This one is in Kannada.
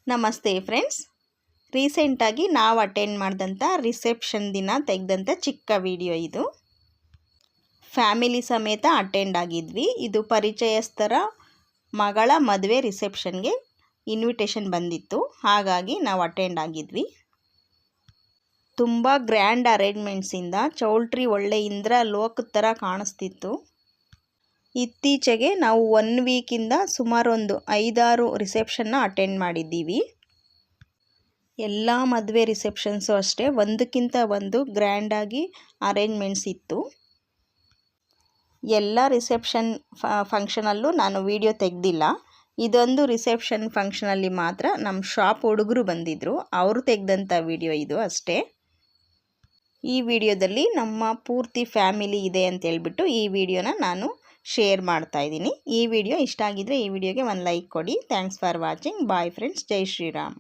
ನಮಸ್ತೆ ಫ್ರೆಂಡ್ಸ್, ರೀಸೆಂಟಾಗಿ ನಾವು ಅಟೆಂಡ್ ಮಾಡಿದಂಥ ರಿಸೆಪ್ಷನ್ ದಿನ ತೆಗೆದಂಥ ಚಿಕ್ಕ ವಿಡಿಯೋ ಇದು. ಫ್ಯಾಮಿಲಿ ಸಮೇತ ಅಟೆಂಡ್ ಆಗಿದ್ವಿ. ಇದು ಪರಿಚಯಸ್ಥರ ಮಗಳ ಮದುವೆ ರಿಸೆಪ್ಷನ್ಗೆ ಇನ್ವಿಟೇಷನ್ ಬಂದಿತ್ತು, ಹಾಗಾಗಿ ನಾವು ಅಟೆಂಡ್ ಆಗಿದ್ವಿ. ತುಂಬ ಗ್ರ್ಯಾಂಡ್ ಅರೇಂಜ್ಮೆಂಟ್ಸಿಂದ ಚೌಲ್ಟ್ರಿ ಒಳ್ಳೆ ಇಂದ್ರ ಲೋಕದ ಥರ ಕಾಣಿಸ್ತಿತ್ತು. ಇತ್ತೀಚೆಗೆ ನಾವು 1 ವೀಕಿಂದ ಸುಮಾರು ಒಂದು 5-6 ರಿಸೆಪ್ಷನ್ನ ಅಟೆಂಡ್ ಮಾಡಿದ್ದೀವಿ. ಎಲ್ಲ ಮದುವೆ ರಿಸೆಪ್ಷನ್ಸು ಅಷ್ಟೇ ಒಂದಕ್ಕಿಂತ ಒಂದು ಗ್ರ್ಯಾಂಡಾಗಿ ಅರೇಂಜ್ಮೆಂಟ್ಸ್ ಇತ್ತು. ಎಲ್ಲ ರಿಸೆಪ್ಷನ್ ಫಂಕ್ಷನಲ್ಲೂ ನಾನು ವಿಡಿಯೋ ತೆಗೆದಿಲ್ಲ. ಇದೊಂದು ರಿಸೆಪ್ಷನ್ ಫಂಕ್ಷನಲ್ಲಿ ಮಾತ್ರ ನಮ್ಮ ಶಾಪ್ ಹುಡುಗರು ಬಂದಿದ್ದರು, ಅವರು ತೆಗೆದಂಥ ವಿಡಿಯೋ ಇದು ಅಷ್ಟೇ. ಈ ವಿಡಿಯೋದಲ್ಲಿ ನಮ್ಮ ಪೂರ್ತಿ ಫ್ಯಾಮಿಲಿ ಇದೆ ಅಂತ ಹೇಳ್ಬಿಟ್ಟು ಈ ವಿಡಿಯೋನ ನಾನು ಶೇರ್ ಮಾಡ್ತಾ ಇದ್ದೀನಿ. ಈ ವಿಡಿಯೋ ಇಷ್ಟ ಆಗಿದ್ರೆ ಈ ವಿಡಿಯೋಗೆ ಒಂದು ಲೈಕ್ ಕೊಡಿ. Thanks for watching. Bye friends, ಜೈ ಶ್ರೀರಾಮ್.